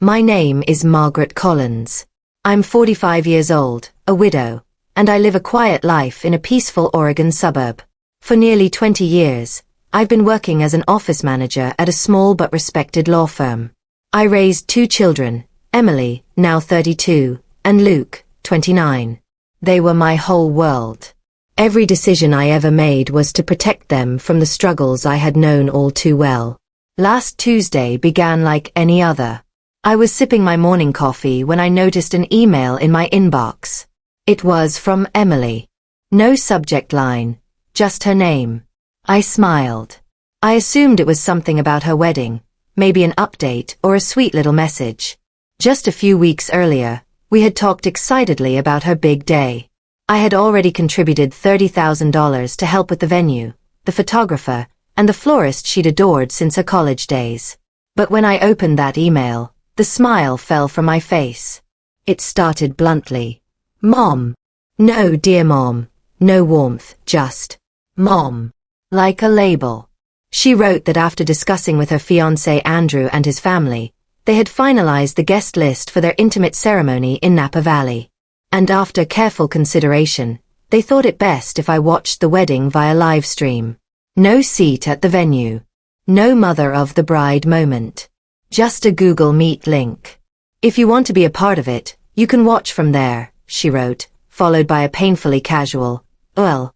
My name is Margaret Collins. I'm 45 years old, a widow, and I live a quiet life in a peaceful Oregon suburb. For nearly 20 years, I've been working as an office manager at a small but respected law firm. I raised 2 children, Emily, now 32, and Luke, 29. They were my whole world. Every decision I ever made was to protect them from the struggles I had known all too well. Last Tuesday began like any other. I was sipping my morning coffee when I noticed an email in my inbox. It was from Emily. No subject line, just her name. I smiled. I assumed it was something about her wedding, maybe an update or a sweet little message. Just a few weeks earlier, we had talked excitedly about her big day. I had already contributed $30,000 to help with the venue, the photographer, and the florist she'd adored since her college days. But when I opened that email, the smile fell from my face. It started bluntly. Mom. No, dear Mom. No warmth, just Mom. Like a label. She wrote that after discussing with her fiancé Andrew and his family, they had finalized the guest list for their intimate ceremony in Napa Valley. And after careful consideration, they thought it best if I watched the wedding via live stream. No seat at the venue. No mother of the bride moment. Just a Google Meet link. If you want to be a part of it, you can watch from there, she wrote, followed by a painfully casual, well.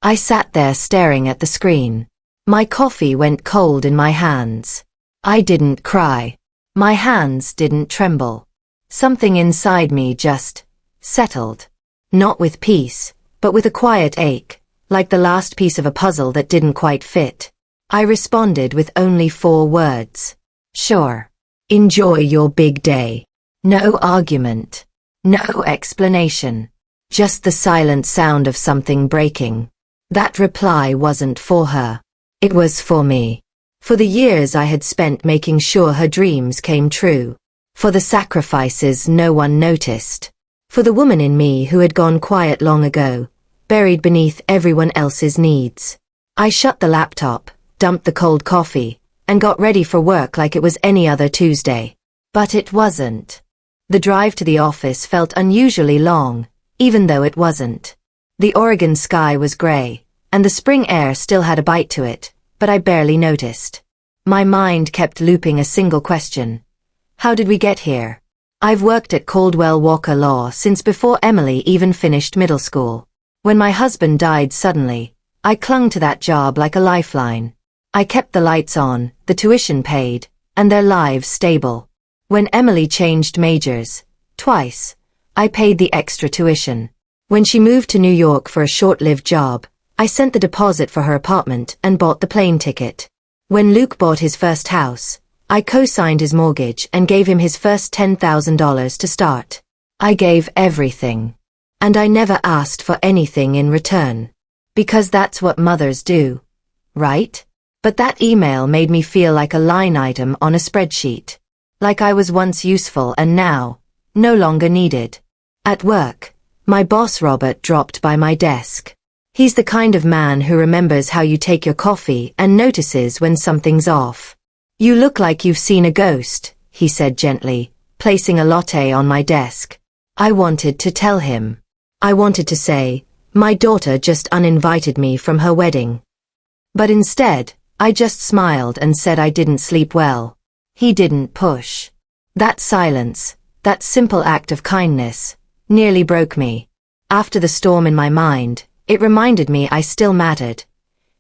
I sat there staring at the screen. My coffee went cold in my hands. I didn't cry. My hands didn't tremble. Something inside me just settled. Not with peace, but with a quiet ache, like the last piece of a puzzle that didn't quite fit. I responded with only 4 words. Sure. Enjoy your big day. No argument. No explanation. Just the silent sound of something breaking. That reply wasn't for her. It was for me. For the years I had spent making sure her dreams came true. For the sacrifices no one noticed. For the woman in me who had gone quiet long ago, buried beneath everyone else's needs. I shut the laptop, dumped the cold coffee, and got ready for work like it was any other Tuesday. But it wasn't. The drive to the office felt unusually long, even though it wasn't. The Oregon sky was gray, and the spring air still had a bite to it, but I barely noticed. My mind kept looping a single question. How did we get here? I've worked at Caldwell Walker Law since before Emily even finished middle school. When my husband died suddenly, I clung to that job like a lifeline. I kept the lights on, the tuition paid, and their lives stable. When Emily changed majors, twice, I paid the extra tuition. When she moved to New York for a short-lived job, I sent the deposit for her apartment and bought the plane ticket. When Luke bought his first house, I co-signed his mortgage and gave him his first $10,000 to start. I gave everything. And I never asked for anything in return. Because that's what mothers do. Right? But that email made me feel like a line item on a spreadsheet. Like I was once useful and now, no longer needed. At work, my boss Robert dropped by my desk. He's the kind of man who remembers how you take your coffee and notices when something's off. You look like you've seen a ghost, he said gently, placing a latte on my desk. I wanted to tell him. I wanted to say, my daughter just uninvited me from her wedding. But instead, I just smiled and said I didn't sleep well. He didn't push. That silence, that simple act of kindness, nearly broke me. After the storm in my mind, it reminded me I still mattered.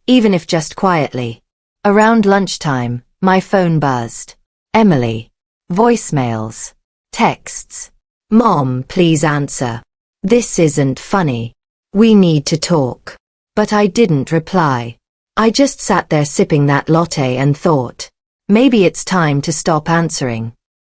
Even if just quietly. Around lunchtime, my phone buzzed. Emily. Voicemails. Texts. Mom, please answer. This isn't funny. We need to talk. But I didn't reply. I just sat there sipping that latte and thought, maybe it's time to stop answering.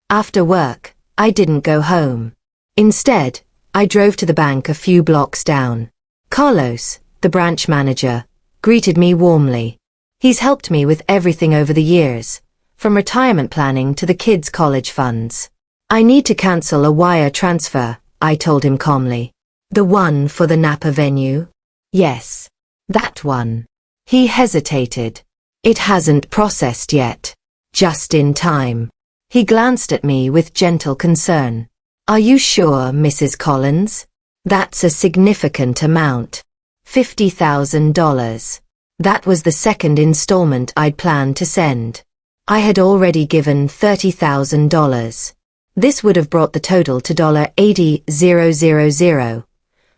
After work, I didn't go home. Instead, I drove to the bank a few blocks down. Carlos, the branch manager, greeted me warmly. He's helped me with everything over the years, from retirement planning to the kids' college funds. I need to cancel a wire transfer, I told him calmly. The one for the Napa venue? Yes. That one. He hesitated. It hasn't processed yet. Just in time. He glanced at me with gentle concern. Are you sure, Mrs. Collins? That's a significant amount. $50,000. That was the second installment I'd planned to send. I had already given $30,000. This would have brought the total to $80,000.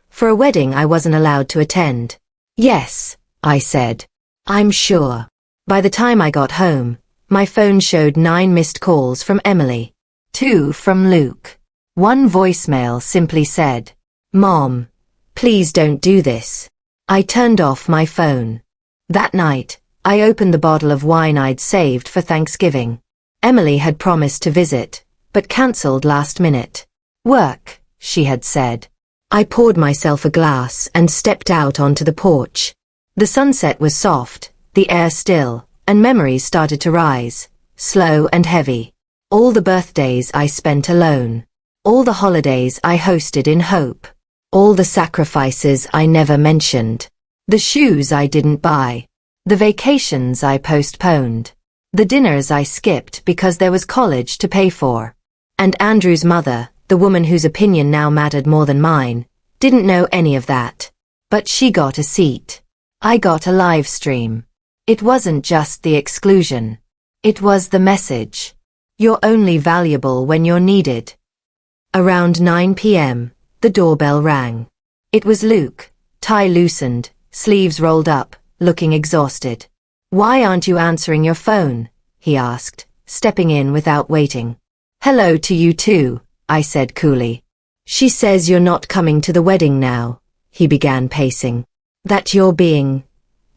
For a wedding I wasn't allowed to attend. Yes, I said. I'm sure. By the time I got home, my phone showed 9 missed calls from Emily. 2 from Luke. One voicemail simply said, "Mom, please don't do this." I turned off my phone. That night, I opened the bottle of wine I'd saved for Thanksgiving. Emily had promised to visit, but cancelled last minute. Work, she had said. I poured myself a glass and stepped out onto the porch. The sunset was soft, the air still, and memories started to rise, slow and heavy. All the birthdays I spent alone. All the holidays I hosted in hope. All the sacrifices I never mentioned. The shoes I didn't buy. The vacations I postponed. The dinners I skipped because there was college to pay for. And Andrew's mother, the woman whose opinion now mattered more than mine, didn't know any of that. But she got a seat. I got a live stream. It wasn't just the exclusion. It was the message. You're only valuable when you're needed. Around 9 p.m., the doorbell rang. It was Luke, tie loosened, sleeves rolled up, looking exhausted. "Why aren't you answering your phone?" he asked, stepping in without waiting. "Hello to you too," I said coolly. "She says you're not coming to the wedding now," he began pacing. "That you're being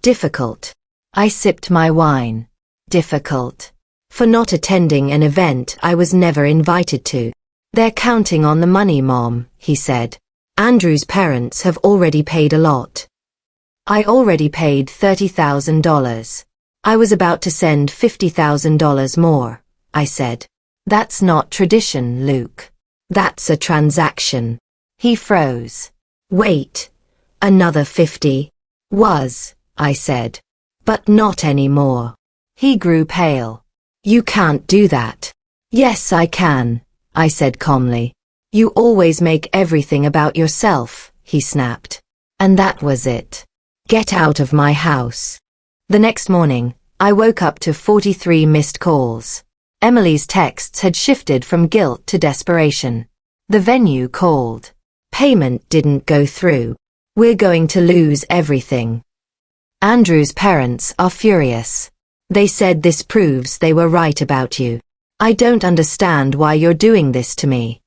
difficult." I sipped my wine. Difficult. For not attending an event I was never invited to. "They're counting on the money, Mom," he said. "Andrew's parents have already paid a lot." I already paid $30,000. I was about to send $50,000 more, I said. "That's not tradition, Luke. That's a transaction." He froze. "Wait. Another 50? Was," I said. "But not anymore." He grew pale. "You can't do that." "Yes, I can," I said calmly. "You always make everything about yourself," he snapped. And that was it. Get out of my house. The next morning, I woke up to 43 missed calls. Emily's texts had shifted from guilt to desperation. The venue called. Payment didn't go through. We're going to lose everything. Andrew's parents are furious. They said this proves they were right about you. I don't understand why you're doing this to me.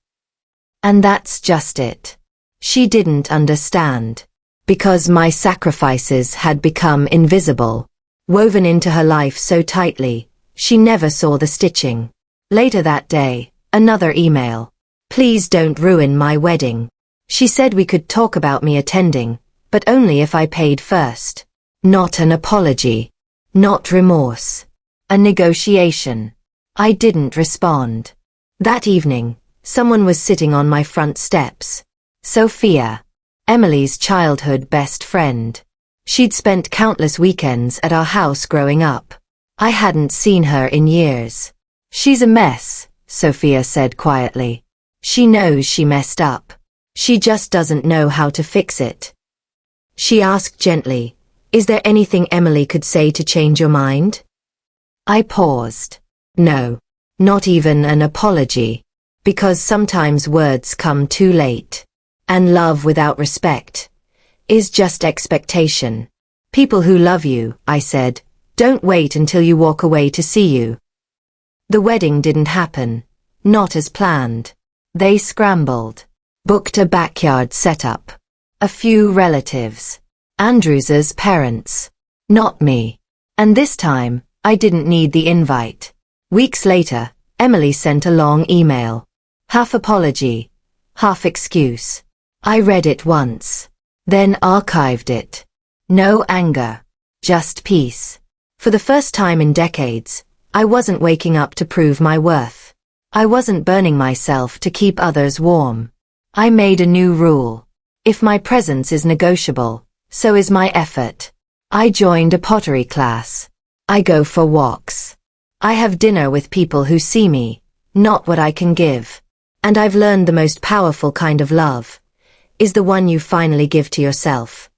And that's just it. She didn't understand. Because my sacrifices had become invisible, woven into her life so tightly, she never saw the stitching. Later that day, another email. "Please don't ruin my wedding." She said we could talk about me attending, but only if I paid first. Not an apology. Not remorse. A negotiation. I didn't respond. That evening, someone was sitting on my front steps. Sophia. Emily's childhood best friend. She'd spent countless weekends at our house growing up. I hadn't seen her in years. "She's a mess," Sophia said quietly. "She knows she messed up. She just doesn't know how to fix it." She asked gently, "Is there anything Emily could say to change your mind?" I paused. No, not even an apology. Because sometimes words come too late. And love without respect is just expectation. People who love you, I said, don't wait until you walk away to see you. The wedding didn't happen. Not as planned. They scrambled. Booked a backyard setup. A few relatives. Andrew's parents. Not me. And this time, I didn't need the invite. Weeks later, Emily sent a long email. Half apology, half excuse. I read it once. Then archived it. No anger. Just peace. For the first time in decades, I wasn't waking up to prove my worth. I wasn't burning myself to keep others warm. I made a new rule. If my presence is negotiable, so is my effort. I joined a pottery class. I go for walks. I have dinner with people who see me, not what I can give. And I've learned the most powerful kind of love is the one you finally give to yourself.